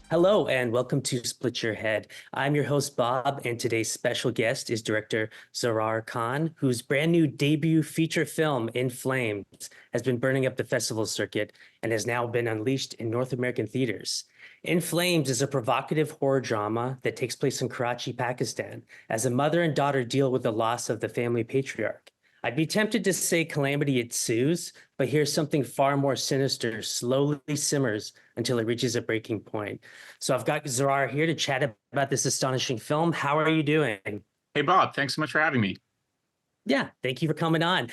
Hello and welcome to Split Your Head. I'm your host, Bob, and today's special guest is director Zarrar Kahn, whose brand new debut feature film, In Flames, has been burning up the festival circuit and has now been unleashed in North American theaters. In Flames is a provocative horror drama that takes place in Karachi, Pakistan, as a mother and daughter deal with the loss of the family patriarch. I'd be tempted to say calamity ensues, but here's something far more sinister slowly simmers until it reaches a breaking point. So I've got Zarrar here to chat about this astonishing film. How are you doing? Hey, Bob, thanks so much for having me. Yeah, thank you for coming on.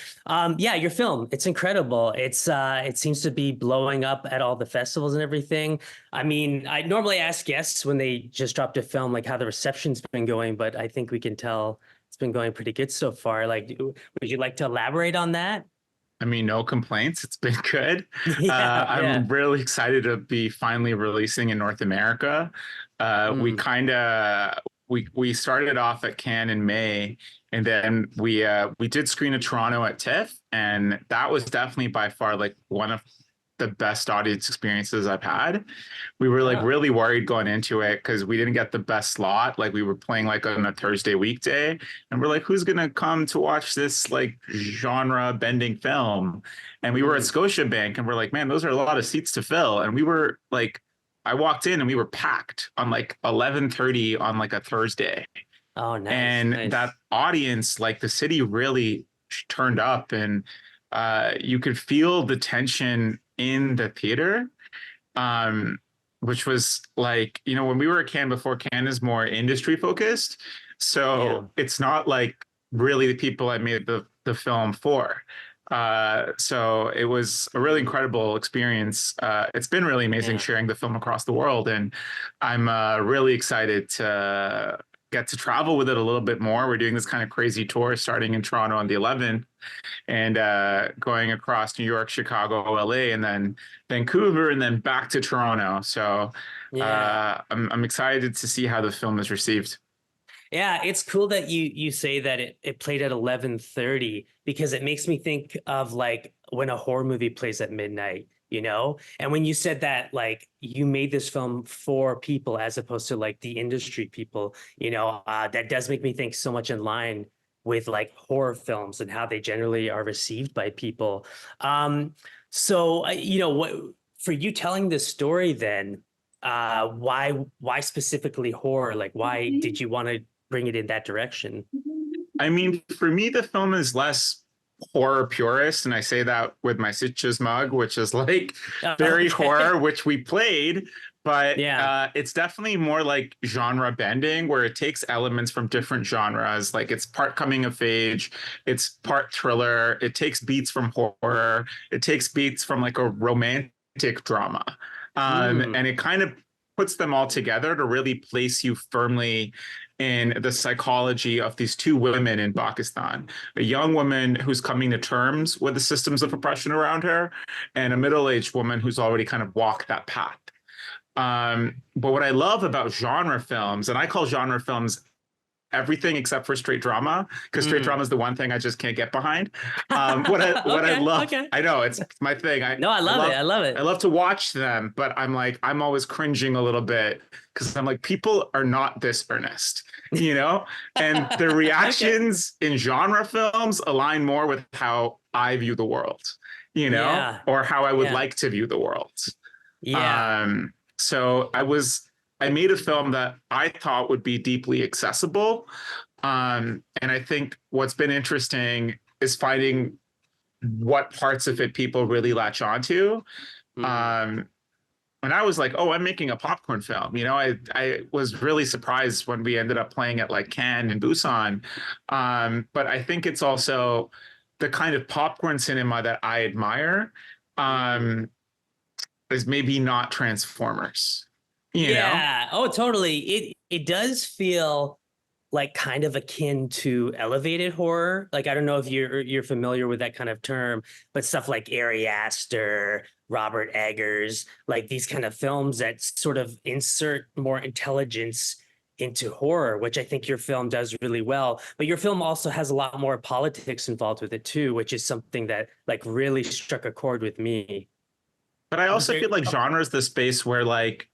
Yeah, your film, it's incredible. It seems to be blowing up at all the festivals and everything. I mean, I normally ask guests when they just dropped a film like how the reception's been going, but I think we can tell it's been going pretty good so far. Like, would you like to elaborate on that? I mean, no complaints. It's been good. Yeah, yeah. I'm really excited to be finally releasing in North America. We Mm. kind of we started off at Cannes in May, and then we did screen in Toronto at TIFF, and that was definitely by far like one of the best audience experiences I've had. We were like Oh, really worried going into it because we didn't get the best slot. Like we were playing like on a Thursday weekday, and we're like, who's gonna come to watch this like genre bending film? And we were at mm. Scotiabank, and we're like, man, those are a lot of seats to fill. And we were like, I walked in and we were packed on like 11:30 on like a Thursday. Oh, nice, And that nice. audience, like the city really turned up, and you could feel the tension in the theater. Which was like, when we were at Cannes before, Cannes is more industry focused. Yeah, So it's not like really the people I made the film for. So it was a really incredible experience. It's been really amazing yeah. sharing the film across the world. And I'm really excited to get to travel with it a little bit more. We're doing this kind of crazy tour starting in Toronto on the 11th and going across New York, Chicago, LA, and then Vancouver, and then back to Toronto. So Yeah. I'm excited to see how the film is received. Yeah, it's cool that you say that it played at 11:30 because it makes me think of like when a horror movie plays at midnight, you know? And when you said that like you made this film for people as opposed to like the industry people, that does make me think so much in line with like horror films and how they generally are received by people. What for you telling this story then, why specifically horror? Like why did you want to bring it in that direction? I mean, for me, the film is less horror purist, and I say that with my Sitches mug, which is like very Okay. horror, which we played, but Yeah. it's definitely more like genre bending, where it takes elements from different genres. Like it's part coming of age, it's part thriller, it takes beats from horror, it takes beats from like a romantic drama, Mm. and it kind of puts them all together to really place you firmly in the psychology of these two women in Pakistan, a young woman who's coming to terms with the systems of oppression around her, and a middle-aged woman who's already kind of walked that path. But what I love about genre films, and I call genre films everything except for straight drama, because straight Mm. drama is the one thing I just can't get behind. What I Okay. love, Okay. I know it's my thing. No, I I love it. love I love I it. love to watch them, but I'm always cringing a little bit because I'm like, people are not this earnest, you know? And the Okay. reactions in genre films align more with how I view the world, Yeah. or how I would Yeah. like to view the world. Yeah. So I made a film that I thought would be deeply accessible. And I think what's been interesting is finding what parts of it people really latch onto. Mm. Um, and I was like, oh, I'm making a popcorn film. I was really surprised when we ended up playing at like Cannes and Busan. But I think it's also the kind of popcorn cinema that I admire. Mm. Um, is maybe not Transformers, you know? Yeah. Oh, totally. It does feel like kind of akin to elevated horror. Like I don't know if you're familiar with that kind of term, but stuff like Ari Aster, Robert Eggers, like these kind of films that sort of insert more intelligence into horror, which I think your film does really well. But your film also has a lot more politics involved with it too, which is something that like really struck a chord with me. But I Was also there? feel like genre is the space where like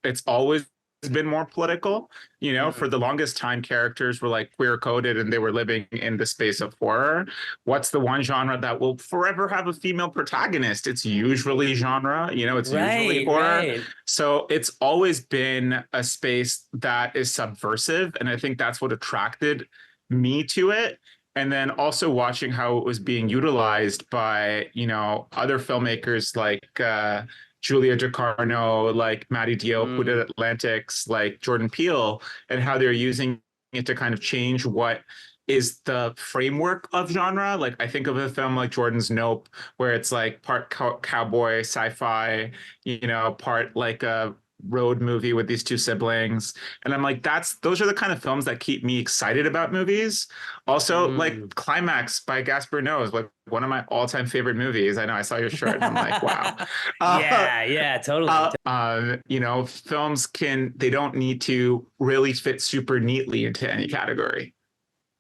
it's always been more political. For the Mm. longest time, characters were like queer coded and they were living in the space of horror. What's the one genre that will forever have a female protagonist? It's usually genre, it's usually Right, horror. right. So it's always been a space that is subversive. And I think that's what attracted me to it. And then also watching how it was being utilized by, other filmmakers like Julia Ducarno, like Matty Diop, who did Mm. Atlantics, like Jordan Peele, and how they're using it to kind of change what is the framework of genre. Like I think of a film like Jordan's Nope, where it's like part cowboy sci-fi, part like a road movie with these two siblings. And I'm like, those are the kind of films that keep me excited about movies. Also, like Mm. Climax by Gaspar Noé, like one of my all-time favorite movies. I know I saw your shirt and I'm like, wow. Uh, Yeah, yeah, totally. films they don't need to really fit super neatly into any category.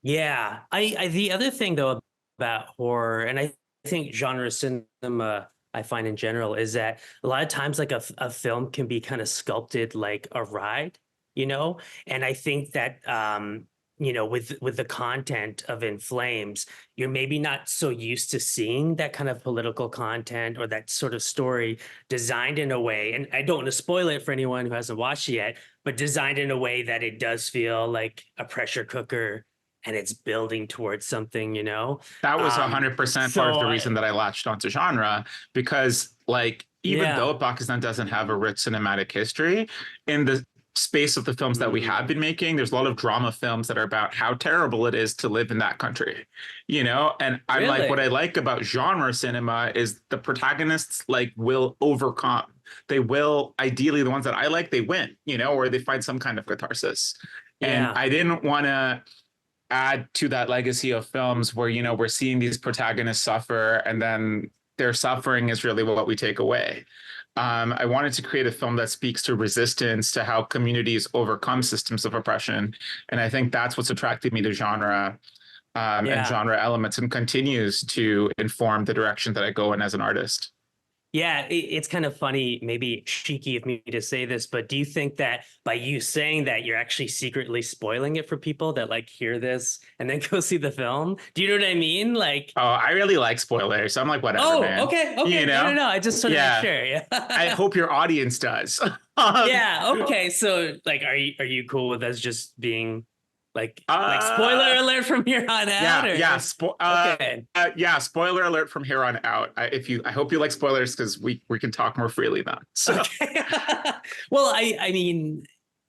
Yeah. The other thing though about horror, and I think genre cinema, I find in general, is that a lot of times like a film can be kind of sculpted like a ride, you know? And I think that with the content of In Flames, you're maybe not so used to seeing that kind of political content or that sort of story designed in a way, and I don't want to spoil it for anyone who hasn't watched it yet, but designed in a way that it does feel like a pressure cooker and it's building towards something, you know? That was Um, 100% part of so the I, reason that I latched onto genre, because like even yeah. though Pakistan doesn't have a rich cinematic history, in the space of the films that we have Mm, been making, there's a lot of drama films that are about how terrible it is to live in that country, and I'm like, what I really? like about genre cinema is the protagonists like will overcome. They will, ideally the ones that I like, they win, or they find some kind of catharsis. And Yeah. I didn't want to add to that legacy of films where we're seeing these protagonists suffer and then their suffering is really what we take away. I wanted to create a film that speaks to resistance, to how communities overcome systems of oppression, and I think that's what's attracted me to genre, and Yeah. genre elements, and continues to inform the direction that I go in as an artist. Yeah, it's kind of funny, maybe cheeky of me to say this, but do you think that by you saying that you're actually secretly spoiling it for people that like hear this and then go see the film? Do you know what I mean? Like, Oh, I really like spoilers. So I'm like, whatever, oh, man. okay, okay. No, no, no. I just want to make Yeah. sure. I Yeah. hope your audience does. um, Yeah, okay. So like are you cool with us just being like spoiler uh, alert from here on out, Yeah, yeah, or okay. yeah. Spoiler alert from here on out. I hope you like spoilers because we can talk more freely then. So Okay. Well, I mean,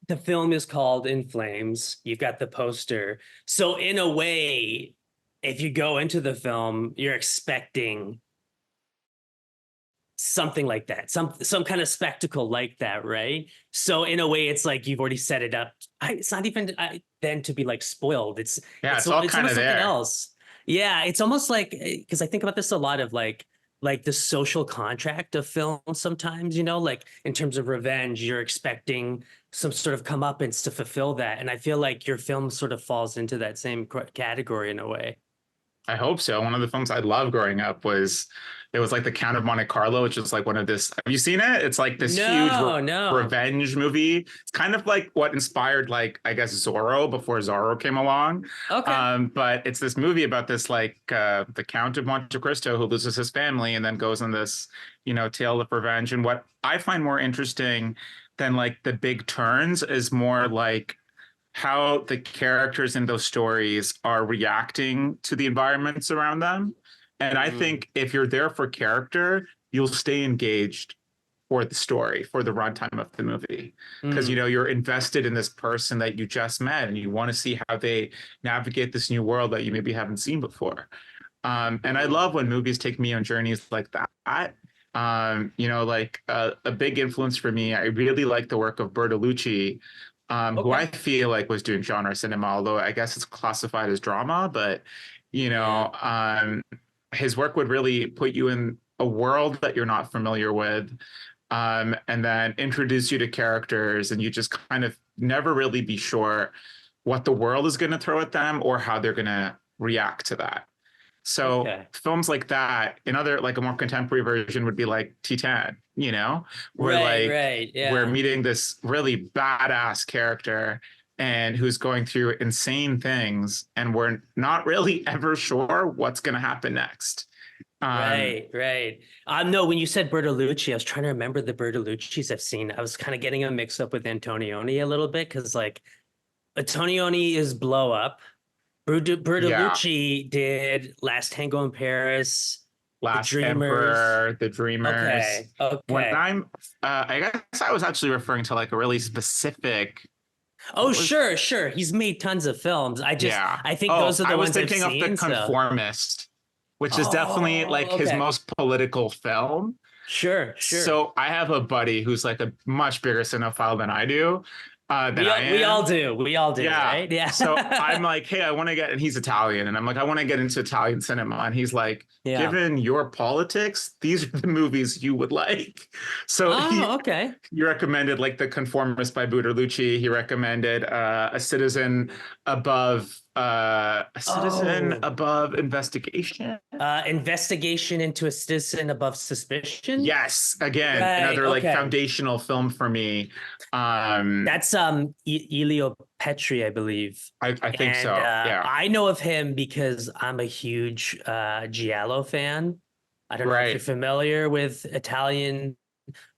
the film is called In Flames. You've got the poster. So in a way, if you go into the film, you're expecting something like that, some kind of spectacle like that, right? So in a way, it's like you've already set it up. It's not even then to be like spoiled. It's yeah, it's it's all it's kind almost of something there. else. Yeah, it's almost like because I think about this a lot of like the social contract of film sometimes, like in terms of revenge, you're expecting some sort of comeuppance to fulfill that. And I feel like your film sort of falls into that same category in a way. I hope so. One of the films I loved growing up was it was like The Count of Monte Carlo, which is like one of this. Have you seen it? It's like this huge No, no. revenge movie. It's kind of like what inspired like I guess Zorro before Zorro came along. Okay. But it's this movie about this like the Count of Monte Cristo who loses his family and then goes on this tale of revenge. And what I find more interesting than like the big turns is more like how the characters in those stories are reacting to the environments around them. And I Mm, think if you're there for character, you'll stay engaged for the story, for the runtime of the movie. Because mm, you're invested in this person that you just met and you want to see how they navigate this new world that you maybe haven't seen before. And I mm. love when movies take me on journeys like that. Like a big influence for me, I really like the work of Bertolucci, who I Okay. feel like was doing genre cinema, although I guess it's classified as drama, but you Yeah. know, um, his work would really put you in a world that you're not familiar with, and then introduce you to characters, and you just kind of never really be sure what the world is going to throw at them or how they're going to react to that. So Okay. films like that, another like a more contemporary version would be like Titan, you know, where Right, like right. we're Yeah. meeting this really badass character and who's going through insane things, and we're not really ever sure what's going to happen next. Um, Right, right. No, when you said Bertolucci, I was trying to remember the Bertolucci's I've seen. I was kind of getting a mix up with Antonioni a little bit because like Antonioni is Blow Up. yeah, Bertolucci did Last Tango in Paris, The Last Dreamers. Emperor, The Dreamers. Okay, When okay. I guess I was actually referring to like a really specific. Oh, What was sure, sure. He's made tons of films. Yeah. I think Oh, those are I the was ones I've thinking of The seen. So, Conformist, which is definitely like oh, his okay. most political film. Sure, sure. So I have a buddy who's like a much bigger cinephile than I We all am. do. We all do, Yeah. right? Yeah. So I'm like, hey, I want to get, and he's Italian, and I'm like, I want to get into Italian cinema. And he's like, Yeah. given your politics, these are the movies you would like. So Oh, okay. he recommended like The Conformist by Buderlucci. He recommended a citizen Oh, above investigation. investigation into a citizen above suspicion. Yes, again, Right. another like Okay. foundational film for me. Um, That's Elio Petri, I believe. I think And so. Yeah, I know of him because I'm a huge Giallo fan. I don't know if you're right. familiar with Italian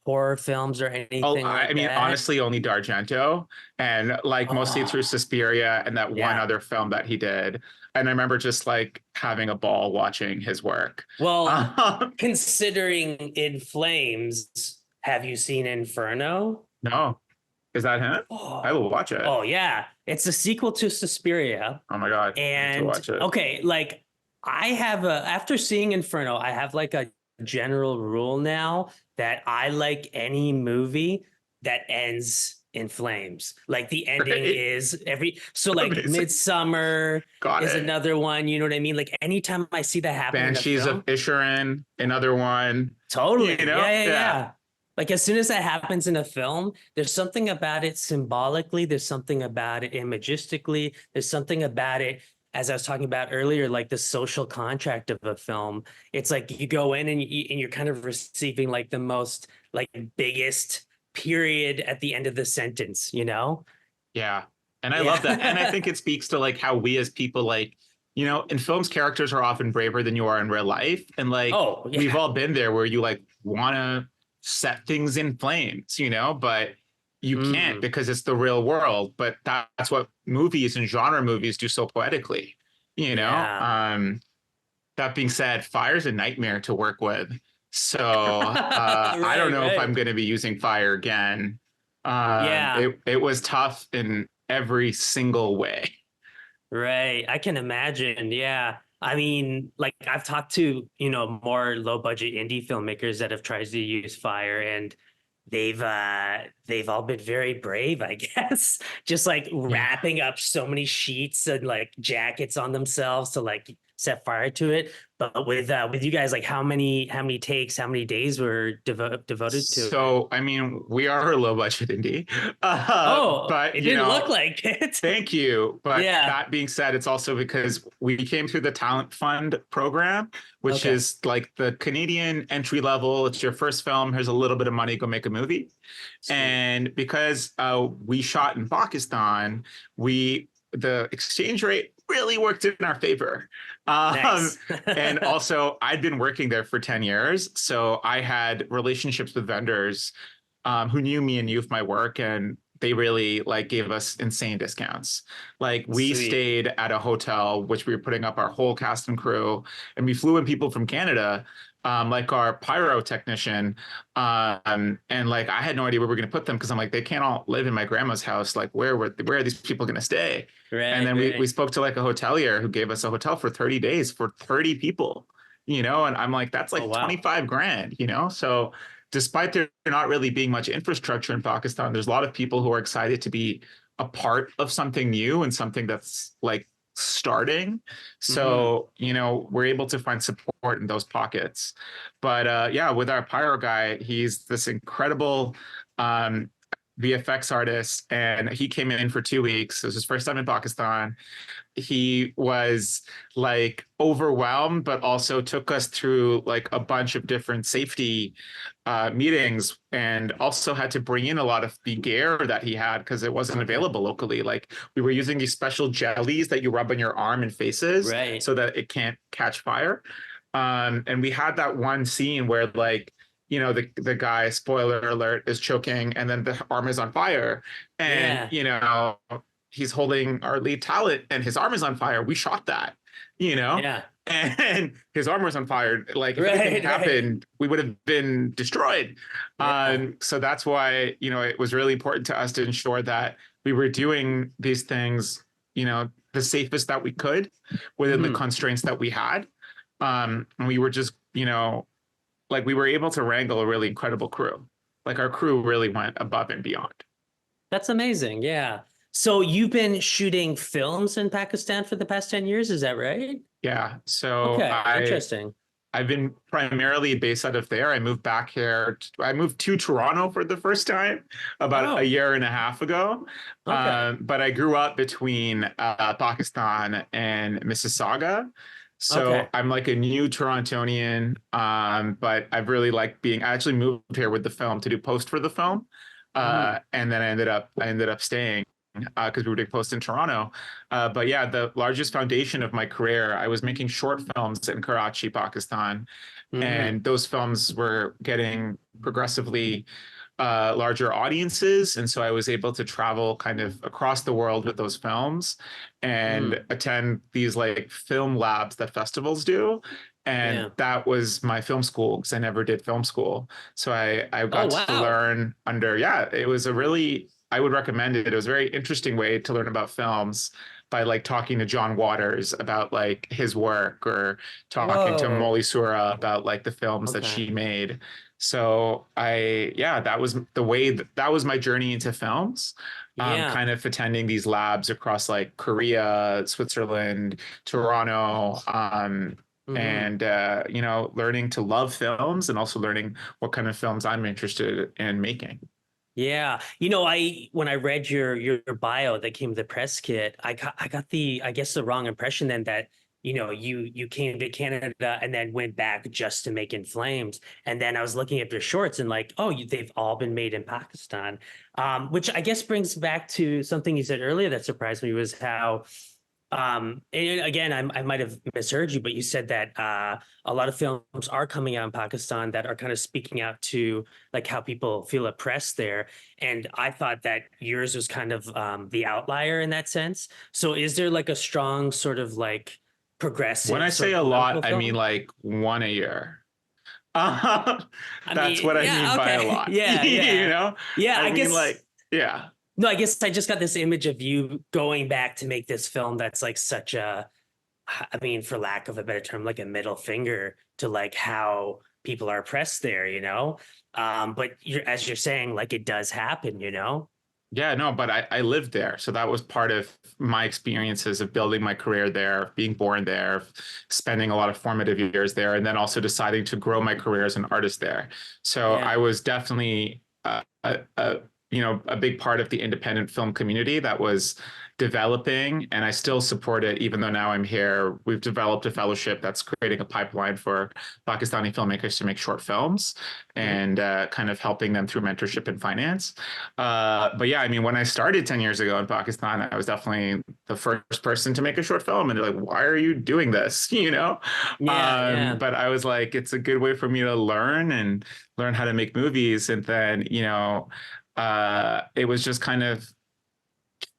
horror films or Oh, anything I like mean, that. honestly, only D'Argento and like mostly through Oh, Suspiria and that one yeah. other film that he did. And I remember just like having a ball watching his work. Well, Um, considering In Flames, have you seen Inferno? no, is that him? I Oh, will watch it. oh yeah. It's a sequel to Suspiria. Oh my God, I need to And watch it. okay, like I have after seeing Inferno, I have like a general rule now that I like any movie that ends in flames. Like the ending Right? is so like Amazing. Midsummer Got is it. another one, you know what I mean? Like anytime I see that happen in a Banshees of film, Inisherin, another one. You totally. know? Yeah, yeah, Yeah. yeah. Like as soon as that happens in a film, there's something about it symbolically, there's something about it imagistically, there's something about it, as I was talking about earlier, like the social contract of a film. It's like you go in and you're kind of receiving like the most like biggest period at the end of the sentence, you know? Yeah. And I love that. And I Yeah. think it speaks to like how we as people like, in films, characters are often braver than you are in real life. And like Oh, we've yeah. all been there where you like want to set things in flames, but you can't Mm, because it's the real world. But that's what movies and genre movies do so poetically, you know? yeah. That being said, fire's a nightmare to work with. So I don't Right, know if I'm right. going to be using fire again. Yeah. It was tough in every single way. Right. I can imagine. Yeah. I mean, like I've talked to, more low budget indie filmmakers that have tried to use fire and they've all been very brave, I guess. Just like Yeah. wrapping up so many sheets and like jackets on themselves to like set fire to it. But with you guys, like how many takes, how many days were devoted to it? So, I mean, we are a low budget indie, Oh, but it didn't look like it. thank you. But Yeah. that being said, it's also because we came through the Talent Fund program, which Okay. is like the Canadian entry level. It's your first film. Here's a little bit of money. Go make a movie. Sweet. And because we shot in Pakistan, the exchange rate really worked in our favor. Nice. And also, I'd been working there for 10 years. So I had relationships with vendors who knew me and knew of my work. And they really like gave us insane discounts. Like we Sweet. stayed at a hotel, which we were putting up our whole cast and crew, and we flew in people from Canada, like our pyro technician. And like I had no idea where we were going to put them because I'm like, they can't all live in my grandma's house. Like where are these people going to stay? And Right, then we right. spoke to like a hotelier who gave us a hotel for 30 days for 30 people, and I'm like, that's Oh, like wow. 25 grand, So despite there not really being much infrastructure in Pakistan, there's a lot of people who are excited to be a part of something new and something that's like starting. Hmm. So, we're able to find support in those pockets. But yeah, with our pyro guy, he's this incredible um VFX artist, and he came in for 2 weeks. It was his first time in Pakistan. He was like overwhelmed, but also took us through like a bunch of different safety meetings, and also had to bring in a lot of the gear that he had because it wasn't available locally. Like we were using these special jellies that you rub on your arm and faces Right. so that it can't catch fire. And we had that one scene where like, the guy, spoiler alert, is choking and then the arm is on fire. And, Yeah. he's holding our lead talent and his arm is on fire. We shot that, you know, Yeah. and his arm was on fire. Like if anything Right. happened, we would have been destroyed. Yeah. So that's why, it was really important to us to ensure that we were doing these things, the safest that we could within the constraints that we had. And we were just, like we were able to wrangle a really incredible crew. Like our crew really went above and beyond. That's amazing. Yeah. So you've been shooting films in Pakistan for the past 10 years, is that right? Yeah. So Okay, interesting. I've been primarily based out of there. I moved back here. I moved to Toronto for the first time about a Oh, year and a half ago. okay. But I grew up between Pakistan and Mississauga. So Okay. I'm like a new Torontonian, but I've really liked I actually moved here with the film to do post for the film. Mhm. And then I ended up staying because we were doing post in Toronto. But yeah, the largest foundation of my career, I was making short films in Karachi, Pakistan, Mhm. and those films were getting progressively larger audiences. And so I was able to travel kind of across the world with those films and Mhm. attend these like film labs that festivals do. And Yeah. that was my film school because I never did film school. So I Oh, got to wow. learn under, yeah, it was a really, I would recommend it. It was a very interesting way to learn about films by like talking to John Waters about like his work or talking to Whoa. Molly Sura about like the films that Okay. she made. So yeah, that was the way that was my journey into films. Yeah. Kind of attending these labs across like Korea, Switzerland, Toronto, Mhm. and learning to love films and also learning what kind of films I'm interested in making. Yeah. When I read your bio that came with the press kit, I got I guess the wrong impression then that, you came to Canada and then went back just to make In Flames. And then I was looking at your shorts and like, oh, they've all been made in Pakistan. Which I guess brings back to something you said earlier that surprised me was how and again, I might have misheard you, but you said that a lot of films are coming out in Pakistan that are kind of speaking out to like how people feel oppressed there. And I thought that yours was kind of the outlier in that sense. So is there like a strong sort of like When I progressive sort say of a lot, political I mean film? like one a year. Uh, I that's mean, what I mean yeah, by a okay. lot. Yeah, you yeah. know, Yeah, I I mean guess like, yeah. no, I guess I just got this image of you going back to make this film that's like such a I mean, for lack of a better term, like a middle finger to like how people are oppressed there, you know? But as you're saying, like it does happen, you know? Yeah, no, but I lived there. So that was part of my experiences of building my career there, being born there, spending a lot of formative years there, and then also deciding to grow my career as an artist there. So Yeah. I was definitely a big part of the independent film community that was developing, and I still support it, even though now I'm here. We've developed a fellowship that's creating a pipeline for Pakistani filmmakers to make short films Mhm. and kind of helping them through mentorship and finance. But yeah, I mean, when I started 10 years ago in Pakistan, I was definitely the first person to make a short film. And they're like, why are you doing this? Yeah, yeah. But I was like, it's a good way for me to learn and learn how to make movies. And then, it was just kind of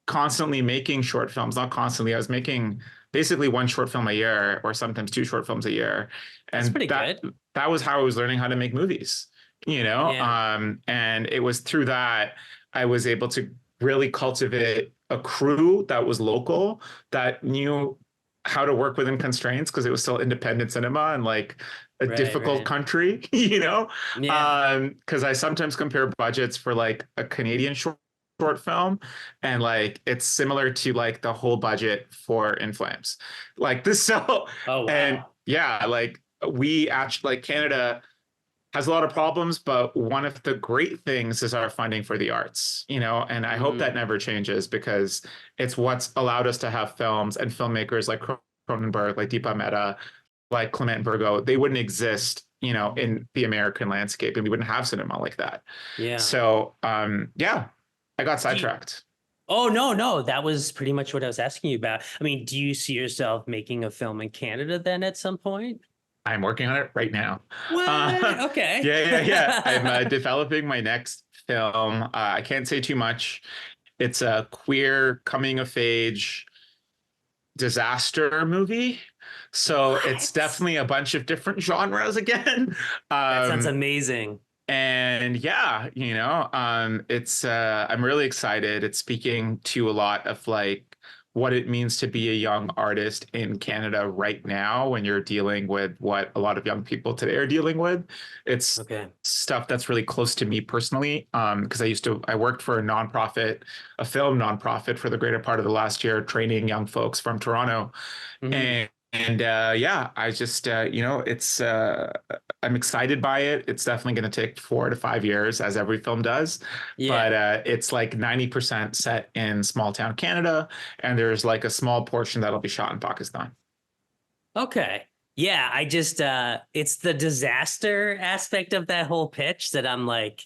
constantly making short films, not constantly. I was making basically one short film a year or sometimes two short films a year. That's And pretty that good. that was how I was learning how to make movies, Yeah. and it was through that I was able to really cultivate a crew that was local, that knew how to work within constraints because it was still independent cinema and like a Right, difficult right. country, Yeah. because I sometimes compare budgets for like a Canadian short film and like it's similar to like the whole budget for In Flames. Like this, so Oh, and wow. yeah, like we actually, like Canada, has a lot of problems, but one of the great things is our funding for the arts, and I hope that Mm, never changes because it's what's allowed us to have films and filmmakers like Cronenberg, like Deepa Mehta, like Clement Virgo. They wouldn't exist, in the American landscape, and we wouldn't have cinema like that. yeah. So, yeah, I got Do you, sidetracked. oh, no, no, that was pretty much what I was asking you about. I mean, do you see yourself making a film in Canada then at some point? I'm working on it right now. What? Okay. Yeah. I'm developing my next film. I can't say too much. It's a queer coming of age disaster movie. So it's What? definitely a bunch of different genres again. That sounds Um, amazing. and yeah, it's I'm really excited. It's speaking to a lot of like what it means to be a young artist in Canada right now when you're dealing with what a lot of young people today are dealing with. It's Okay. stuff that's really close to me personally. Because I worked for a nonprofit, a film nonprofit for the greater part of the last year, training young folks from Toronto. Hmm. And yeah, I just it's I'm excited by it. It's definitely going to take 4 to 5 years, as every film does, but Yeah. it's like 90% set in small town Canada, and there's like a small portion that'll be shot in Pakistan. Okay. Yeah, I just it's the disaster aspect of that whole pitch that I'm like,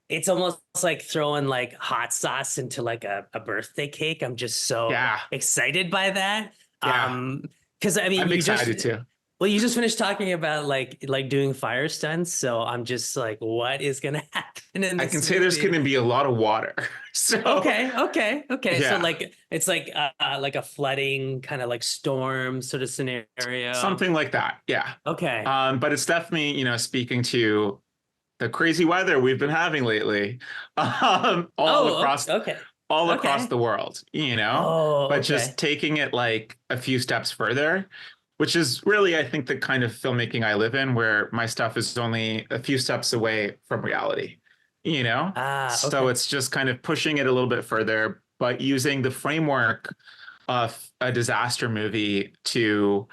it's almost like throwing like hot sauce into like a birthday cake. I'm just so Yeah, excited by that. yeah, Because I mean, I'm excited too. you just finished talking about like doing fire stunts, so I'm just like, what is gonna happen in I this can say there's going movie? to be a lot of water. So Okay. So yeah, it's like a flooding kind of like storm sort of scenario. something like that. Yeah. Okay. But it's definitely, speaking to the crazy weather we've been having lately, all Oh, across okay. all across Okay. the world, Oh, but okay. just taking it like a few steps further, which is really, I think, the kind of filmmaking I live in, where my stuff is only a few steps away from reality, you know? Ah, So okay. it's just kind of pushing it a little bit further, but using the framework of a disaster movie to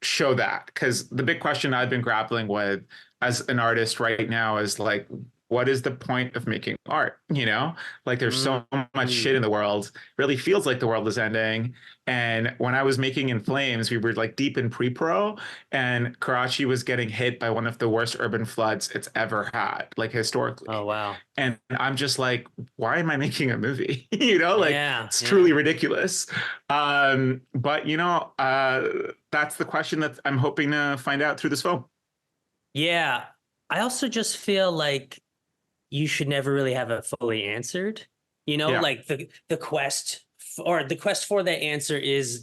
show that. Because the big question I've been grappling with as an artist right now is like, what is the point of making art? Like there's so much shit Mm. in the world. Really feels like the world is ending. And when I was making In Flames, we were like deep in pre-pro, and Karachi was getting hit by one of the worst urban floods it's ever had, like Oh, historically. wow. And I'm just like, why am I making a movie? Like Yeah, it's truly yeah. ridiculous. But that's the question that I'm hoping to find out through this film. Yeah. I also just feel like you should never really have it fully answered. Yeah, Like the or the quest for that answer is,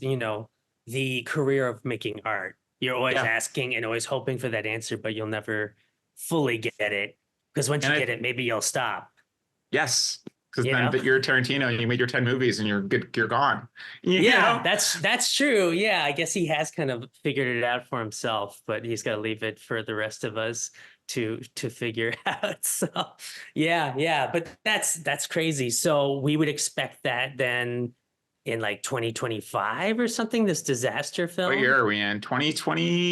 the career of making art. You're always yeah. asking and always hoping for that answer, but you'll never fully get it. Because once And you get it, maybe you'll stop, yes, because you then know? that you're Tarantino, you made your 10 movies and you're good, you're gone. You Yeah, know? that's true. Yeah, I guess he has kind of figured it out for himself, but he's got to leave it for the rest of us to figure out. So, yeah, but that's crazy. So we would expect that then in like 2025 or something, this disaster What year film. are we in?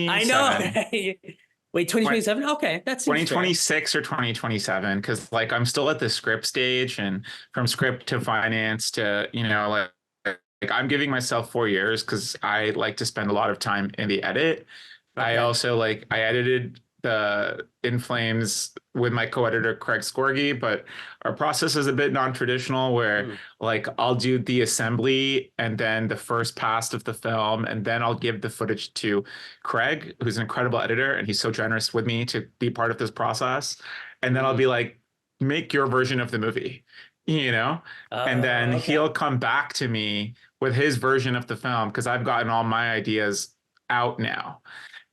I know. 2027. Right? Wait, 2027? Okay, that seems fair. 2026 or 2027, because like I'm still at the script stage, and from script to finance to like I'm giving myself 4 years because I like to spend a lot of time in the edit. I Okay. also I edited the In Flames with my co-editor Craig Scorgi, but our process is a bit non-traditional where Hmm. like I'll do the assembly and then the first pass of the film, and then I'll give the footage to Craig, who's an incredible editor, and he's so generous with me to be part of this process. And then I'll be Hmm. like, make your version of the movie, you know? And then Okay. he'll come back to me with his version of the film because I've gotten all my ideas out now.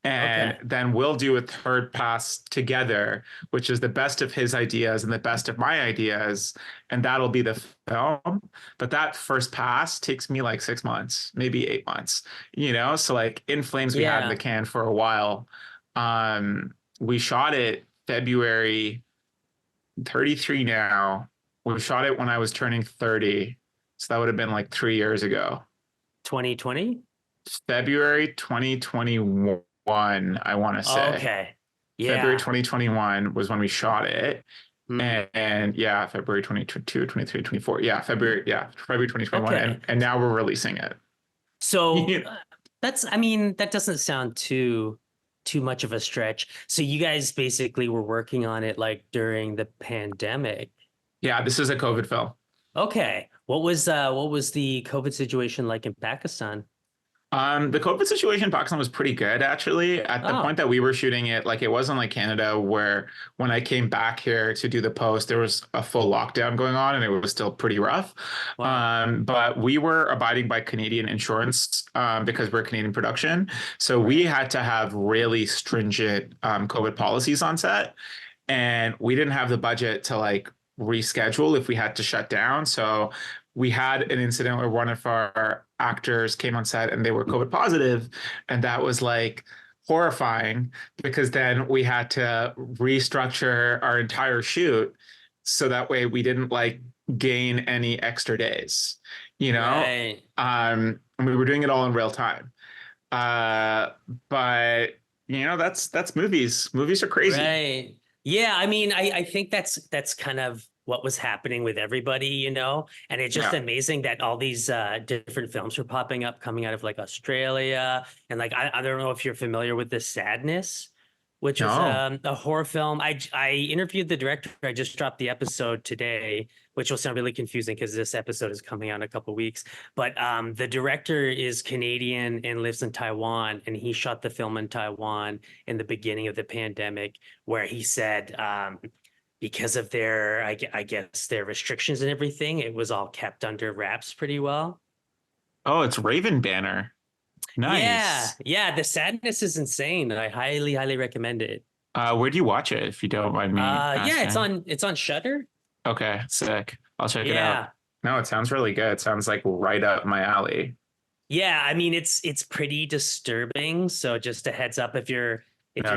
And Okay. then we'll do a third pass together, which is the best of his ideas and the best of my ideas. And that'll be the film. But that first pass takes me like 6 months, maybe 8 months, So like In Flames, we had in the Yeah. can for a while. We shot it February 33 now. We shot it when I was turning 30. So that would have been like 3 years ago. 2020? February 2021, I want to say. Okay. February Yeah. 2021 was when we shot it. Hmm. And yeah, February 22, 23, 24. Yeah, February 2021. Okay. And now we're releasing it. So Yeah. I mean, that doesn't sound too much of a stretch. So you guys basically were working on it like during the pandemic. Yeah, this is a COVID film. Okay. What was the COVID situation like in Pakistan? The COVID situation in Pakistan was pretty good actually. At the point Oh, that we were shooting it, like it wasn't like Canada where when I came back here to do the post, there was a full lockdown going on and it was still pretty rough. wow. But we were abiding by Canadian insurance because we're Canadian production. So we Right. had to have really stringent COVID policies on set. And we didn't have the budget to like reschedule if we had to shut down. So we had an incident where one of our actors came on set and they were COVID positive, and that was like horrifying because then we had to restructure our entire shoot so that way we didn't like gain any extra days, you know? Right. And we were doing it all in real time. Uh, but that's movies. Movies are crazy. Right. Yeah, I mean, I think that's kind of what was happening with everybody, you know, and it's just Yeah. amazing that all these different films were popping up coming out of like Australia and like I don't know if you're familiar with The Sadness, which was No. a horror film. I interviewed the director. I just dropped the episode today, which will sound really confusing because this episode is coming out in a couple weeks. But the director is Canadian and lives in Taiwan, and he shot the film in Taiwan in the beginning of the pandemic, where he said because of their, I guess, their restrictions and everything, it was all kept under wraps pretty well. Oh, it's Raven Banner. Yeah, Nice. yeah, The Sadness is insane. I highly recommend it. Where do you watch it, if you don't mind me Yeah, asking? it's on Shudder. Okay, sick. I'll check it out. Yeah. No, it sounds really good. It sounds like right up my alley. Yeah, I mean it's pretty disturbing. So just a heads up if No, you're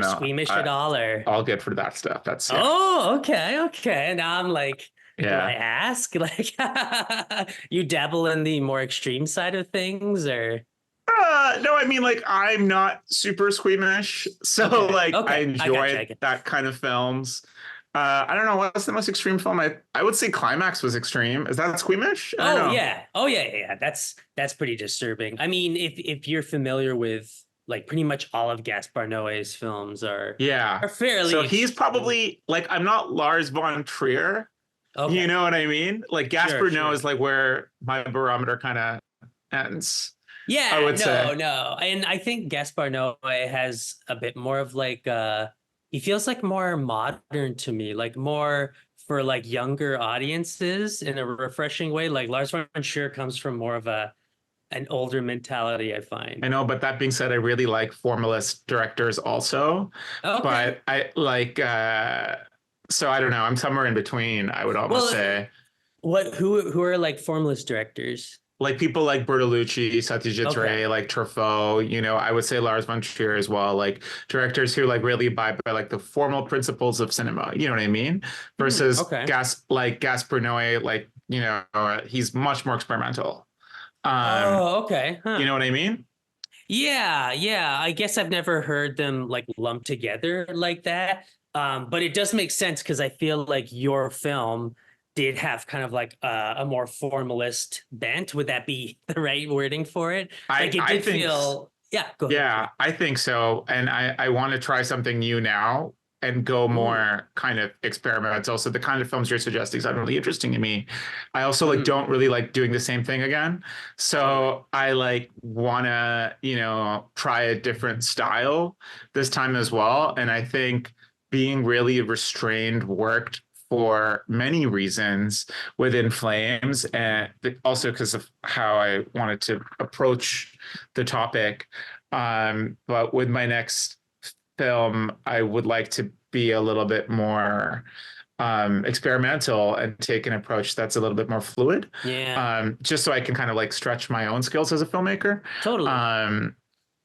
no, squeamish at all or all good for that stuff. That's sick. oh, okay. Now I'm like, do I Yeah. ask? Like you dabble in the more extreme side of things or No, I mean, like, I'm not super squeamish. So, okay. like, I Okay. I got you. I enjoy get that kind of films. I don't know. What's the most extreme film? I would say Climax was extreme. Is that squeamish? I don't Oh know. yeah. Oh yeah. That's pretty disturbing. I mean, if you're familiar with like pretty much all of Gaspar Noé's films Yeah. are fairly So he's extreme. probably like, I'm not Lars von Trier. You Okay. know what I mean? Like Sure, Gasper Noé sure. is like where my barometer kind of ends, I Yeah, would say. no. And I think Gaspar Noé has a bit more of like he feels like more modern to me, like more for like younger audiences in a refreshing way. Like Lars von Trier comes from more of a an older mentality, I I find. know, but that being said, I really like formalist directors also. Okay. But I like so I don't know. I'm somewhere in between, I would almost Well, say. who are like formless directors? Like people like Bertolucci, Satyajit Okay. Ray, like Truffaut, I would say Lars von Trier as well, like directors who like really abide by like the formal principles of cinema, you know what I mean? Hmm, Versus okay. Gaspar Noé, like, he's much more experimental. Um, Oh, okay. you Huh. know what I mean? Yeah. I guess I've never heard them like lumped together like that. But it does make sense because I feel like your film did have kind of like a more formalist bent. Would that be the right wording for it? I Like it I did think feel, yeah, go ahead, Yeah, please. I think so. And I want to try something new now and go Ooh. more kind of experimental. So the kind of films you're suggesting sound really interesting to me. I also like Mhm. don't really like doing the same thing again. Totally. So I like wanna, try a different style this time as well. And I think being really restrained worked for many reasons within Flames, and also because of how I wanted to approach the topic. But with my next film, I would like to be a little bit more experimental and take an approach that's a little bit more fluid, Yeah, just so I can kind of like stretch my own skills as a filmmaker. totally. Um,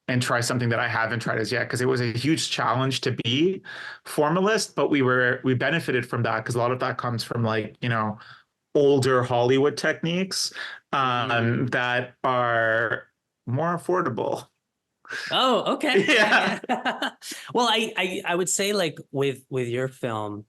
and try something that I haven't tried as yet because it was a huge challenge to be formalist, but we benefited from that because a lot of that comes from like, older Hollywood techniques Mm. that are more affordable. Oh, okay. Yeah. Yeah, yeah. Well, I would say like with your film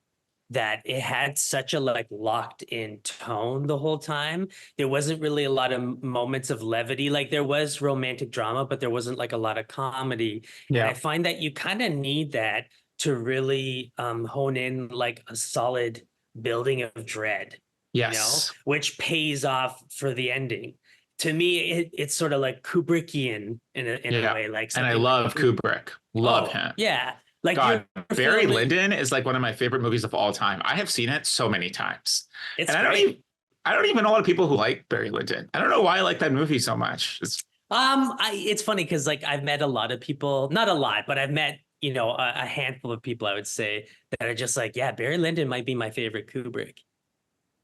that it had such a like locked in tone the whole time. There wasn't really a lot of moments of levity. Like there was romantic drama, but there wasn't like a lot of comedy. And I Yeah. find that you kind of need that to really hone in like a solid building of dread, Yes. which pays off for the ending. To me, it's sort of like Kubrickian in a Yeah. way, like And I something like love Kubrick. Love oh him. yeah, like your God, Barry film, Lyndon is like one of my favorite movies of all time. I have seen it so many times. it's And great. I don't even know a lot of people who like Barry Lyndon. I don't know why I like that movie so much. It's funny because like I've met a lot of people, not a lot, but I've met, a handful of people, I would say, that are just like, yeah, Barry Lyndon might be my favorite Kubrick.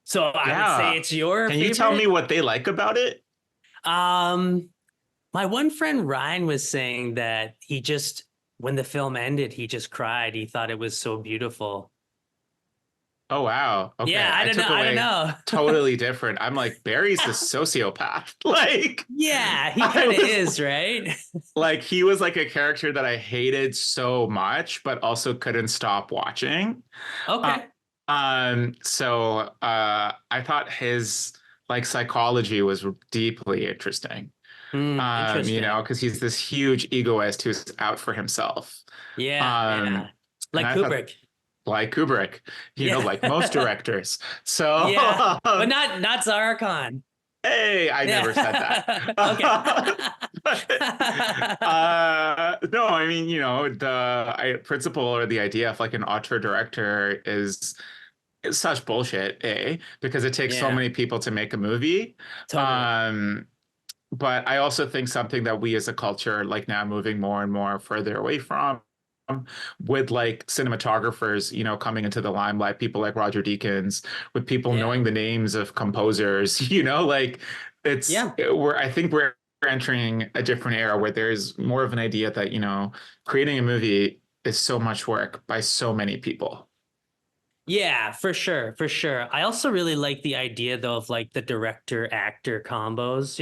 So I would say Yeah. it's your Can you tell me favorite. what they like about it? Um, my one friend Ryan was saying that when the film ended, he just cried. He thought it was so beautiful. Oh wow. Yeah, Okay. I I don't know. took I don't away know. totally different. I'm like, Barry's the sociopath. Like Yeah, he I kind of was is, right? like he was like a character that I hated so much, but also couldn't stop watching. Uh, Okay. I thought his like psychology was deeply interesting. Interesting. Because he's this huge egoist who's out for himself. Yeah, Um, yeah. and Like I thought Kubrick. like Kubrick, Yeah. like most directors. So Yeah. But not Zarrar Kahn. hey, I never said that. Yeah. Okay. No, I mean, the principle or the idea of like an auteur director is such bullshit, because it takes so Yeah, many people to make a movie. totally. Um, but I also think something that we as a culture like now moving more and more further away from with like cinematographers, coming into the limelight, people like Roger Deakins, with people Yeah. knowing the names of composers, like Yeah. I think we're entering a different era where there's more of an idea that, creating a movie is so much work by so many people. Yeah, for sure, for sure. I also really like the idea though of like the director actor combos,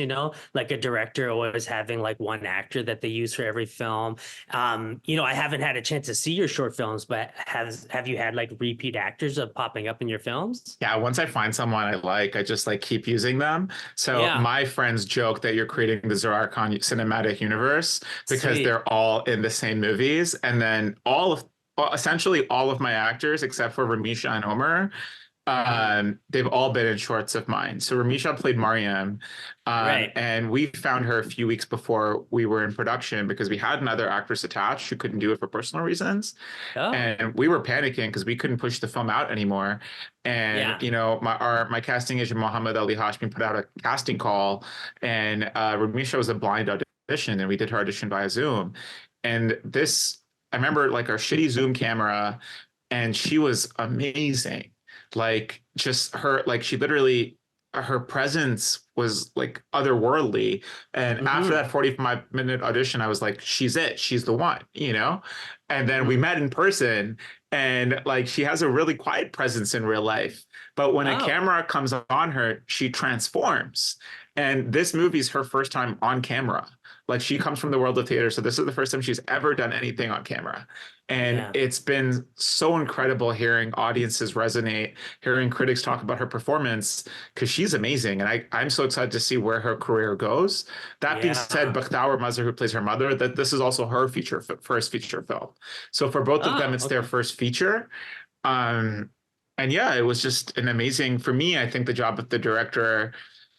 like a director always having like one actor that they use for every film. I haven't had a chance to see your short films, but have you had like repeat actors of popping up in your films? Yeah, once I find someone I like, I just like keep using them. So Yeah, my friends joke that you're creating the Zarrar Kahn cinematic universe because sweet. they're all in the same movies, and then essentially all of my actors except for Ramisha and Omer, Mhm. they've all been in shorts of mine. So Ramisha played Mariam, Right. and we found her a few weeks before we were in production because we had another actress attached who couldn't do it for personal reasons, Oh, and we were panicking because we couldn't push the film out anymore. And yeah. my casting agent Mohammed Ali Hashmi put out a casting call, and Ramisha was a blind audition, and we did her audition via Zoom. And this, I remember like our shitty Zoom camera, and she was amazing. Like just her, like she literally, her presence was like otherworldly. And after Hmm. that 45-minute audition, I was like, she's it. She's the one. And then we Hmm. met in person, and like she has a really quiet presence in real life. But when a Oh, camera comes on her, she transforms. And this movie's her first time on camera. Like she comes from the world of theater. So this is the first time she's ever done anything on camera. And yeah. it's been so incredible hearing audiences resonate, hearing critics talk about her performance, because she's amazing. And I'm so excited to see where her career goes. That being said, Yeah. Bakhtaur Mazhar, who plays her mother, that this is also her first feature film. So for both of them, Oh, it's their okay. first feature. Um, and yeah, it was just an amazing, for me, I think the job of the director,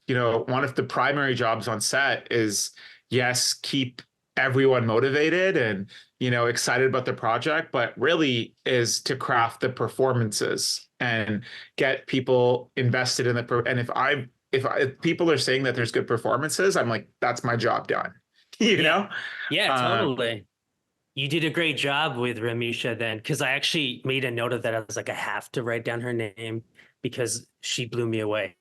one of the primary jobs on set is, yes, keep everyone motivated and, excited about the project, but really is to craft the performances and get people invested in and if people are saying that there's good performances, I'm like, that's my job done, you Yeah. know? Yeah, Um, totally. You did a great job with Ramisha then, because I actually made a note of that. I was like, I have to write down her name because she blew me away.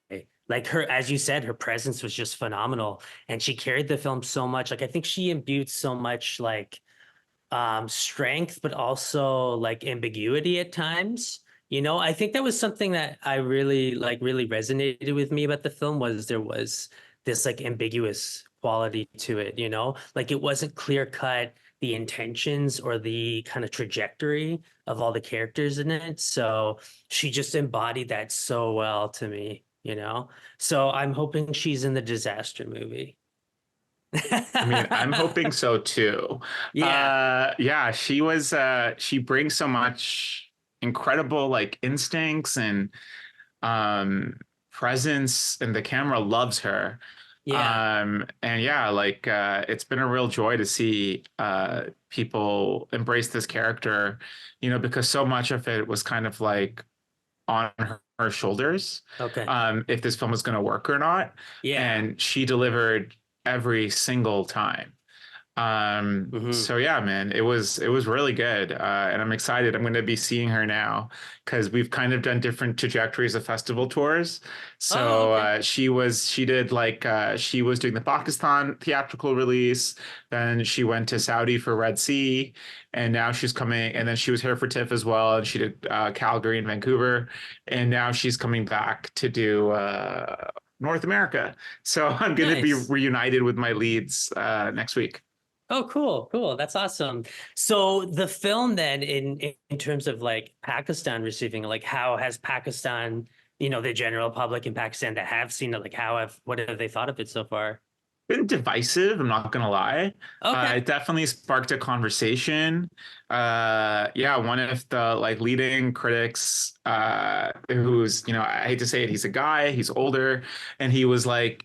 Like her, as you said, her presence was just phenomenal, and she carried the film so much. Like I think she imbued so much like strength, but also like ambiguity at times. I think that was something that I really resonated with me about the film was there was this like ambiguous quality to it, you know? Like it wasn't clear cut the intentions or the kind of trajectory of all the characters in it. So she just embodied that so well to me, you know? So I'm hoping she's in the disaster movie. I mean, I'm hoping so too. Yeah, Yeah, she brings so much incredible like instincts and um presence, and the camera loves her. yeah, And yeah, like it's been a real joy to see people embrace this character, because so much of it was kind of like on her shoulders, okay, if this film was going to work or not. yeah. And she delivered every single time. Hmm. So yeah, man, it was really good. And I'm excited. I'm going to be seeing her now because we've kind of done different trajectories of festival tours. Oh, So okay. she was doing the Pakistan theatrical release, then she went to Saudi for Red Sea, and now she's coming, and then she was here for TIFF as well, and she did Calgary and Vancouver, and now she's coming back to do North America. So I'm going to be Nice. reunited with my leads next week. Oh, cool, cool. That's awesome. So the film then in terms of like Pakistan receiving, like how has Pakistan, the general public in Pakistan that have seen it, like what have they thought of it so far? Been divisive, I'm not gonna lie. Okay. It definitely sparked a conversation. Yeah, one of the like leading critics, who's, I hate to say it, he's a guy, he's older, and he was like,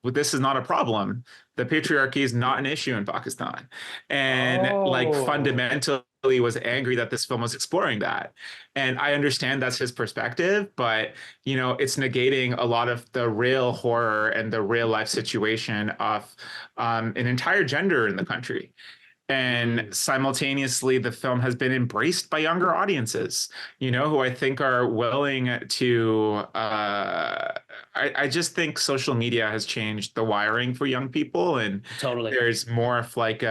well, this is not a problem. The patriarchy is not an issue in Pakistan. And like Oh. fundamentally was angry that this film was exploring that. And I understand that's his perspective, but it's negating a lot of the real horror and the real life situation of an entire gender in the country. And Mm. simultaneously, the film has been embraced by younger audiences, who I think are willing to. I just think social media has changed the wiring for young people, and Totally. there's more of like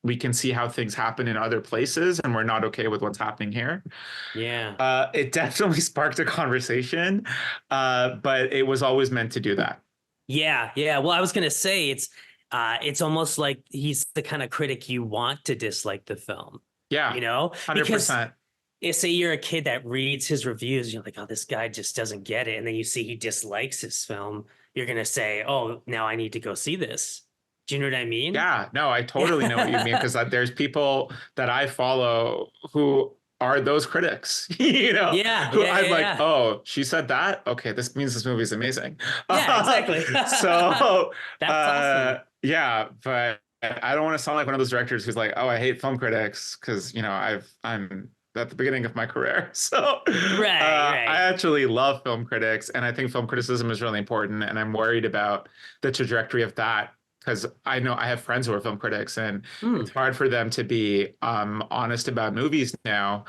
we can see how things happen in other places, and we're not okay with what's happening here. Yeah. It definitely sparked a conversation, but it was always meant to do that. Yeah, yeah. Well, I was gonna say it's almost like he's the kind of critic you want to dislike the film, Yeah, because 100%. say you're a kid that reads his reviews, you're like, oh, this guy just doesn't get it. And then you see he dislikes his film, you're gonna say, oh, now I need to go see this. Do you know what I mean? Yeah, no, I totally know what you mean, Yeah, because there's people that I follow who are those critics, yeah, who yeah, I'm like, yeah. oh, she said that? Okay, this means this movie is amazing. Yeah, exactly. So, That's awesome. yeah, but I don't want to sound like one of those directors who's like, oh, I hate film critics because, I'm at the beginning of my career. So, Right, I right. actually love film critics, and I think film criticism is really important, and I'm worried about the trajectory of that because I know I have friends who are film critics, and Hmm. it's hard for them to be honest about movies now,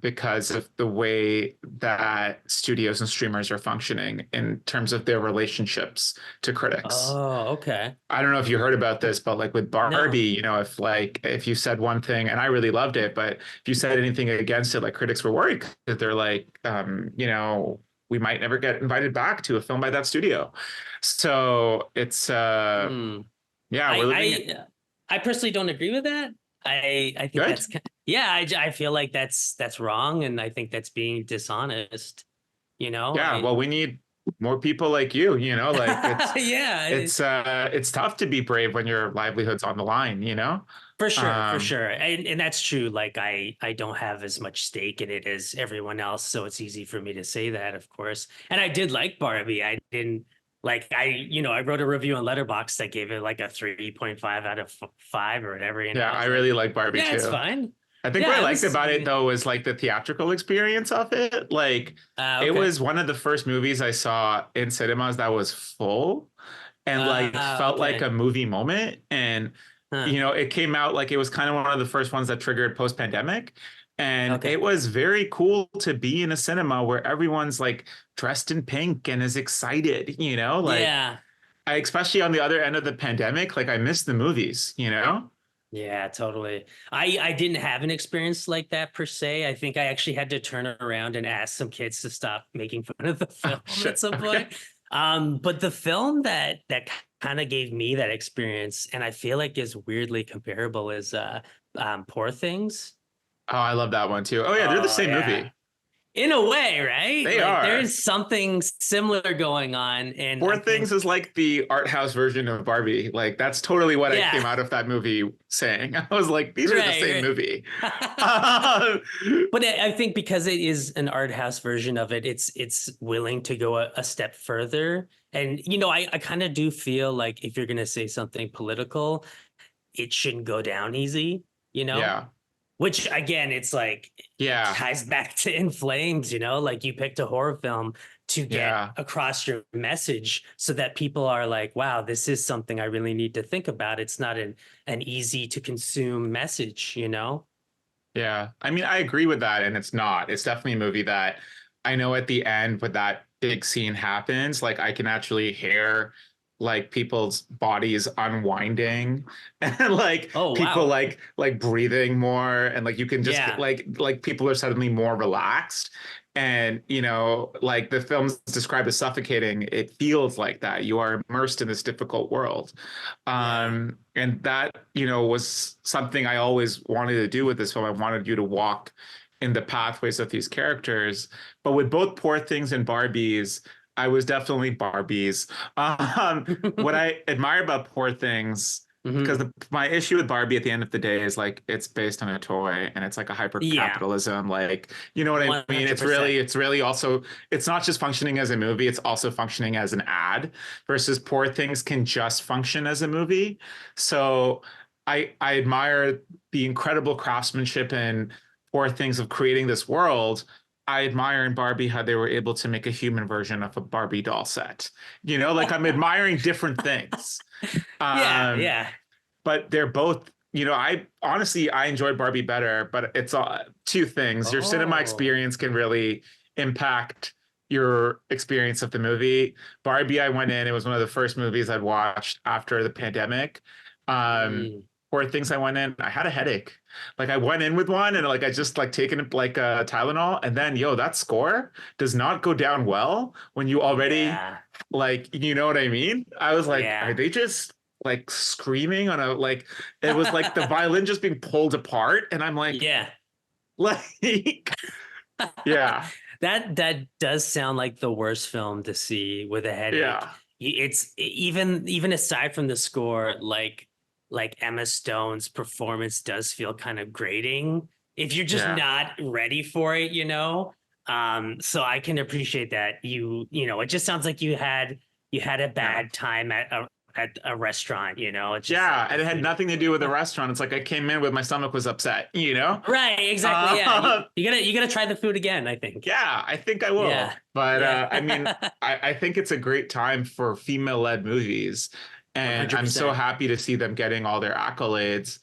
because of the way that studios and streamers are functioning in terms of their relationships to critics. Oh, okay. I don't know if you heard about this, but like with Barbie, No. if you said one thing, and I really loved it, but if you said anything against it, like critics were worried that they're like, we might never get invited back to a film by that studio. So it's Hmm. yeah, we're living it. I personally don't agree with that. I think Good. that's yeah. I feel like that's wrong, and I think that's being dishonest. Yeah, I well, we need more people like you, like yeah, it's tough to be brave when your livelihood's on the line. for sure, for Um, sure, and that's true. Like I don't have as much stake in it as everyone else, so it's easy for me to say that, of course. And I did like Barbie. I didn't like I wrote a review on Letterboxd that gave it like a 3.5 out of 5 or whatever. yeah, I I was like, really like Barbie yeah, it's too. fine. I think what I Yeah, it liked was. about it though was like the theatrical experience of it. Like it Okay. was one of the first movies I saw in cinemas that was full and like felt like Okay. a movie moment. And Huh. it came out like it was kind of one of the first ones that triggered post-pandemic. And Okay. it was very cool to be in a cinema where everyone's like dressed in pink and is excited. Like Yeah. I especially on the other end of the pandemic, like I missed the movies. Yeah, totally. I didn't have an experience like that per se. I think I actually had to turn around and ask some kids to stop making fun of the Oh film at shit. some Okay. point. But the film that kind of gave me that experience, and I feel like is weirdly comparable, is Poor Things. Oh, I love that one too. Oh yeah, they're the Oh same yeah. movie. In a way, right? They Like there are. is something similar going on, and Poor I Things think is like the art house version of Barbie. Like that's totally what I yeah, came out of that movie saying. I was like, these are the same right, movie. right. But I think because it is an art house version of it, it's willing to go a step further. And I kind of do feel like if you're gonna say something political, it shouldn't go down easy, you know? Yeah. Which again, it's like it Yeah. ties back to In Flames, like you picked a horror film to get Yeah. across your message so that people are like, wow, this is something I really need to think about. It's not an easy to consume message. Yeah. I mean, I agree with that, and it's not. It's definitely a movie that I know at the end when that big scene happens, like I can actually hear like people's bodies unwinding and like Oh, people wow. like breathing more, and like you can just Yeah. like people are suddenly more relaxed. And like the film's described as suffocating, it feels like that. You are immersed in this difficult world. Yeah. And that, was something I always wanted to do with this film. I wanted you to walk in the pathways of these characters. But with both Poor Things and Barbies, I was definitely Barbies. What I admire about Poor Things, because Hmm. my issue with Barbie at the end of the day is like it's based on a toy and it's like a hyper Yeah. capitalism, like you know what I mean? It's really 100%. it's really also it's not just functioning as a movie, it's also functioning as an ad versus Poor Things can just function as a movie. So I admire the incredible craftsmanship and Poor Things of creating this world. I admire in Barbie how they were able to make a human version of a Barbie doll set. Like I'm admiring different things. Yeah. Um, Yeah. but they're both, I enjoyed Barbie better, but it's two things. Your cinema Oh. experience can really impact your experience of the movie. Barbie, I went in, it was one of the first movies I'd watched after the pandemic. Um, Mm. Poor Things, I went in, I had a headache. Like I went in with one and like I just like taken like a Tylenol, and then that score does not go down well when you already Yeah. like, you know what I mean? I was like, are Yeah. they just like screaming on a like it was like the violin just being pulled apart, and I'm like Yeah. like yeah, That does sound like the worst film to see with a headache. yeah, It's even aside from the score, like Emma Stone's performance does feel kind of grating if you're just yeah, not ready for it. So I can appreciate that. It just sounds like you had a yeah. bad time at a restaurant. It's just Yeah, like the and it had food. nothing to do with the restaurant. It's like I came in with my stomach was upset. Right, exactly. Yeah. You, Uh, you gotta you gotta try the food again, I think. yeah, I think I Yeah. will. But Yeah. I mean, I think it's a great time for female-led movies, and I'm so 100%. happy to see them getting all their accolades.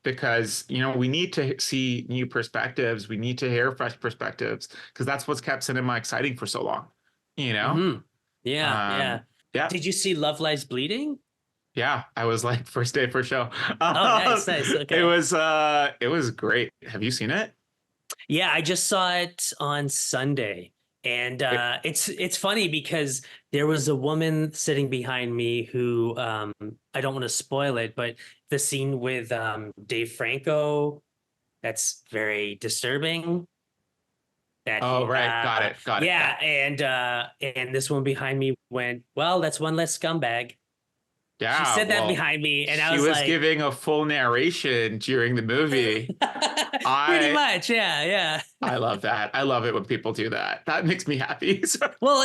Because we need to see new perspectives, we need to hear fresh perspectives, because that's what's kept cinema exciting for so long. You know? Hmm. Yeah, yeah. Um, yeah, Did you see Love Lies Bleeding? yeah. I was like first day for show. Oh, nice, nice. Okay. It was great. Have you seen it? Yeah, I just saw it on Sunday. And It it's funny because there was a woman sitting behind me who I don't want to spoil it, but the scene with Dave Franco, that's very disturbing. That oh, he right, got it, yeah. yeah, and this one behind me went, well, that's one less scumbag. She Yeah, said that well, behind me, and I she was was like, giving a full narration during the movie. pretty I much, yeah, yeah. I love that. I love it when people do that. That makes me happy. So- Well,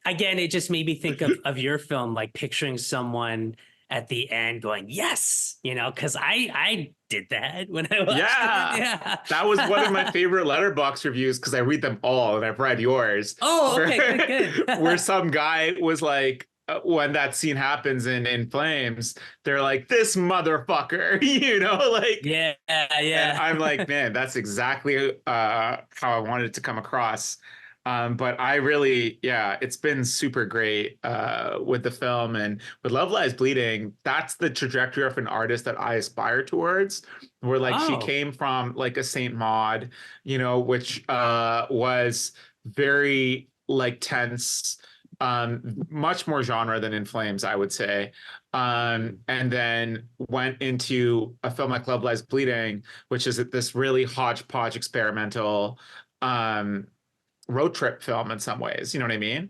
again, it just made me think of your film, like picturing someone at the end going, "Yes," because I did that when I watched it. yeah, Yeah. that was one of my favorite letterbox reviews because I read them all and I've read yours. Oh, okay, good, Where, good. where some guy was like, when that scene happens in Flames, they're like, this motherfucker, like. Yeah, And yeah. I'm like, man, that's exactly how I wanted it to come across. But I really, yeah, it's been super great with the film and with Love Lies Bleeding. That's the trajectory of an artist that I aspire towards, where like she Oh, came from like a Saint Maud, which was very like tense, much more genre than In Flames, I would say. And then went into a film like Love Lies Bleeding, which is this really hodgepodge experimental road trip film in some ways. You know what I mean?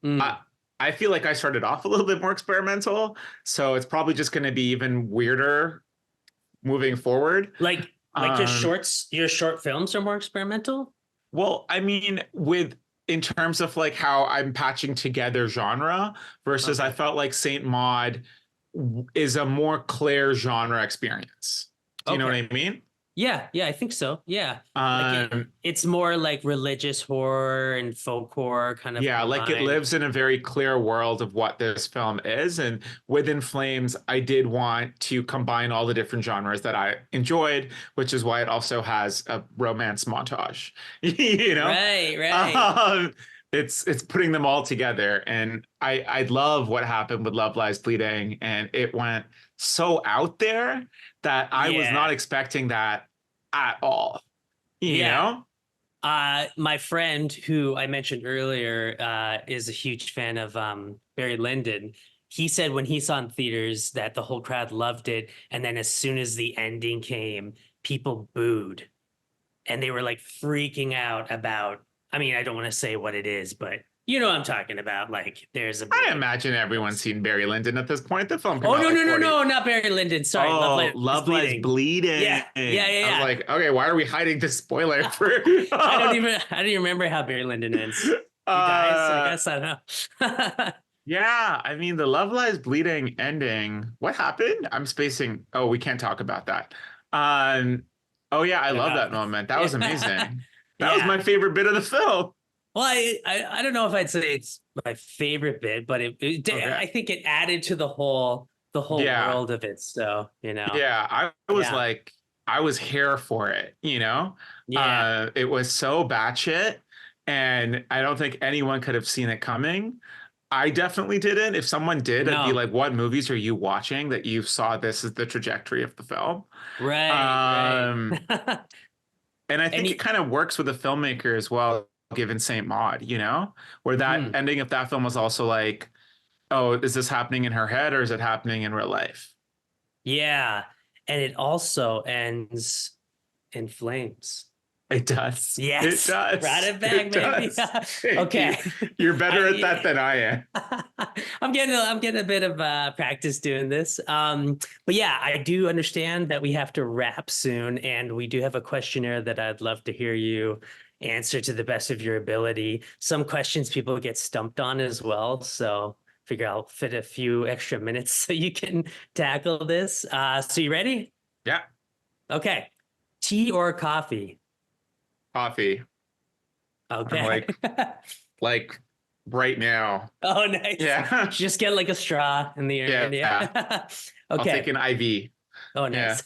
Mm. I, I feel like I started off a little bit more experimental, so it's probably just going to be even weirder moving forward. Like your short films are more experimental? Well, I mean, in terms of like how I'm patching together genre versus I Okay. felt like Saint Maud is a more clear genre experience. Do you know what Okay. I mean? Yeah, yeah, I think so. Yeah. Like Um, it's more like religious horror and folk horror kind of yeah, like it combined. lives in a very clear world of what this film is. And within Flames, I did want to combine all the different genres that I enjoyed, which is why it also has a romance montage. You know? Right, right. Um, it's putting them all together. And I love what happened with Love Lies Bleeding. And it went so out there that I was not Yeah. expecting that at all. You Yeah. know? My friend who I mentioned earlier is a huge fan of Barry Lyndon. He said when he saw in theaters that the whole crowd loved it, and then as soon as the ending came, people booed, and they were like freaking out about. I mean, I don't want to say what it is, but you know what I'm talking about. Like, there's a I big. imagine everyone's seen Barry Lyndon at this point. The film came Oh out no like no no 40. no! Not Barry Lyndon. Sorry, Love Oh, Lies Love Lies Bleeding. Bleeding. Yeah yeah I was yeah like, okay, why are we hiding this spoiler yeah. for I don't even remember how Barry Lyndon ends. He dies, I uh guess. I don't know. yeah, I mean the Love Lies Bleeding ending. What happened? I'm spacing. Oh, we can't talk about that. Um oh yeah, I I don't love know. that moment. That was Yeah. amazing. That was my Yeah. favorite bit of the film. Well, I don't know if I'd say it's my favorite bit, but Okay. I think it added to the whole Yeah. world of it. So, you know. Yeah, I was Yeah. like, I was here for it, you know? Yeah. It was so batshit, and I don't think anyone could have seen it coming. I definitely didn't. If someone did, I'd be No. like, what movies are you watching that you saw this is the trajectory of the film? Right, right. Um, and I think it Any kind of works with a filmmaker as well, given Saint Maud, you know, where that mhm. ending of that film was also like, oh, is this happening in her head or is it happening in real life? Yeah. And it also ends in flames. It does. It Yes. Brought does. it back, It baby. does. Thank you. Okay. You're better at that I than I am. I'm getting a bit of practice doing this. But yeah, I do understand that we have to wrap soon, and we do have a questionnaire that I'd love to hear you answer to the best of your ability. Some questions people get stumped on as well, so figure I'll fit a few extra minutes so you can tackle this. So you ready? Yeah. Okay. Tea or coffee? Coffee. I'm Okay. like right now. Oh, nice. Yeah. Just get like a straw in the air. Yeah. Yeah. I'll take Okay. an IV. Oh, Yeah.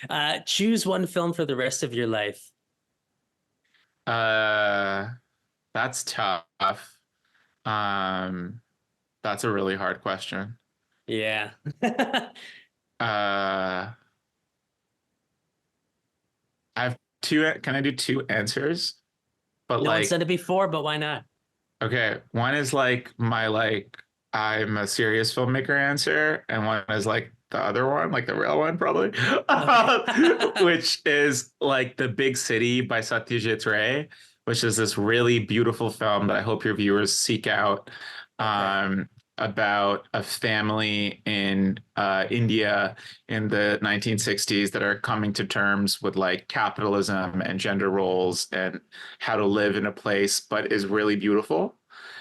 nice. Choose one film for the rest of your life. Uh, that's tough. Um, that's a really hard question. Yeah. Uh, I have two. Can I do two answers? But No one like, said it before, but why not? okay, one is like my like I'm a serious filmmaker answer, and one is like the other one, like the real one, probably, Okay. which is like The Big City by Satyajit Ray, which is this really beautiful film that I hope your viewers seek out. Okay. Um, about a family in India in the 1960s that are coming to terms with like capitalism and gender roles and how to live in a place, but is really beautiful.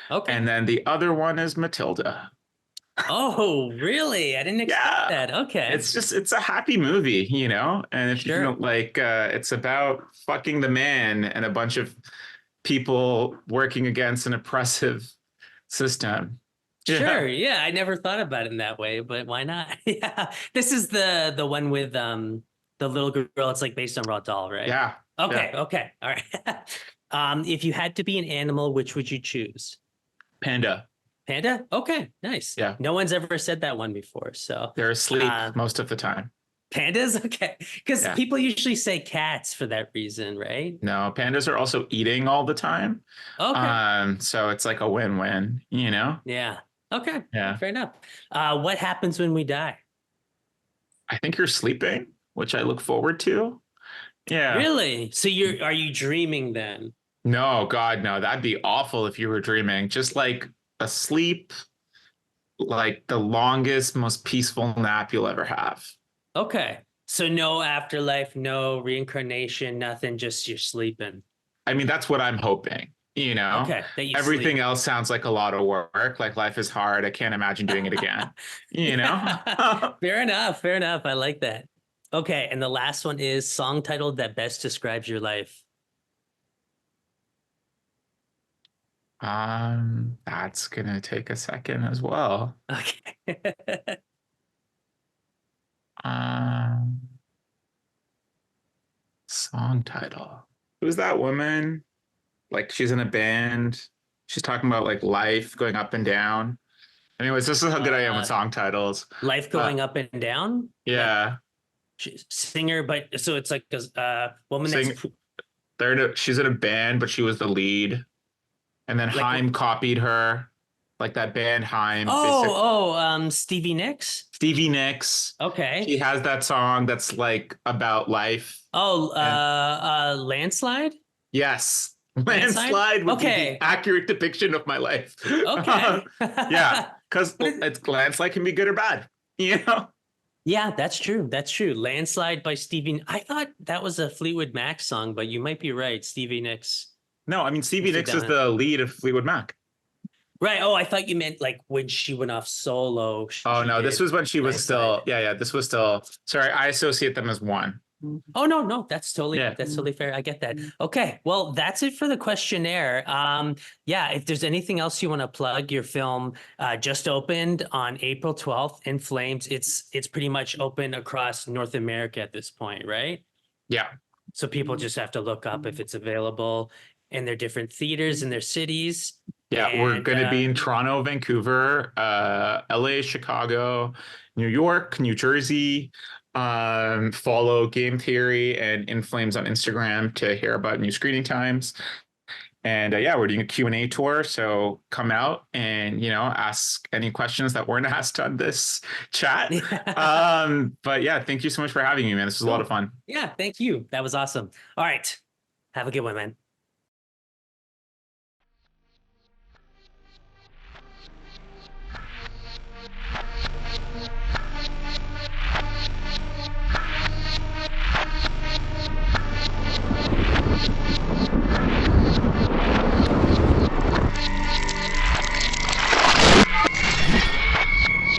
Okay. And then the other one is Matilda. Oh, really? I didn't expect Yeah, that. Okay. it's a happy movie, you know? And if you can Sure. like it's about fucking the man and a bunch of people working against an oppressive system. Sure. Yeah. Yeah, I never thought about it in that way, but why not? Yeah. This is the one with the little girl. It's like based on Raw Doll, right? Yeah. Okay. Yeah. Okay. All right. If you had to be an animal, which would you choose? Panda. Panda? Okay, nice. Yeah. No one's ever said that one before. So, They're asleep uh, most of the time. Pandas? Okay. Because Yeah. people usually say cats for that reason, right? No, pandas are also eating all the time. Okay. So it's like a win-win, you know? Yeah. Okay. Yeah. Fair enough. What happens when we die? I think you're sleeping, which I look forward to. Yeah. Really? So are you dreaming then? No, God, no. That'd be awful if you were dreaming. Just like asleep, like the longest, most peaceful nap you'll ever have. Okay. So no afterlife, no reincarnation, nothing, just you're sleeping. I mean, that's what I'm hoping, you know? Okay, that you Everything sleep. else sounds like a lot of work. Like life is hard. I can't imagine doing it again, you know? Yeah. Fair enough. Fair enough. I like that. Okay, and the last one is song title that best describes your life. That's gonna take a second as well. Okay. Um, Song title. Who's that woman? Like she's in a band. She's talking about like life going up and down. Anyways, this is how good I am with Uh, song titles. Life Uh, going up and down, like yeah, singer, but so it's like a woman that's sing. She's in a band, but she was the lead. And then like Haim copied her, like that band Haim. Stevie Nicks. Stevie Nicks. Okay. She has that song that's like about life. Oh, And Landslide. yes, Landslide. landslide would be the Okay. accurate depiction of my life. Okay. Yeah, because What is- it's landslide can be good or bad, you know. Yeah, that's true. That's true. Landslide by Stevie. I thought that was a Fleetwood Mac song, but you might be right. Stevie Nicks. No, I mean Stevie Nicks it Nicks is down. the lead of Fleetwood Mac. Right. Oh, I thought you meant like when she went off solo. Oh She no, this did was when she was Landslide. still. Yeah, this was still. Sorry, I associate them as one. Oh no, Yeah. that's totally fair. I get that. Okay, well, that's it for the questionnaire. Yeah, if there's anything else you want to plug, your film just opened on April 12th in Flames. It's pretty much open across North America at this point, right? Yeah. So people just have to look up if it's available in their different theaters in their cities. Yeah, we're And going to be in Toronto, Vancouver, LA, Chicago, New York, New Jersey. Follow Game Theory and In Flames on Instagram to hear about new screening times. And yeah, we're doing a Q&A tour, so come out and ask any questions that weren't asked on this chat. But yeah, thank you so much for having me, man. This was a lot of fun. Yeah, thank you. That was awesome. All right. Have a good one, man.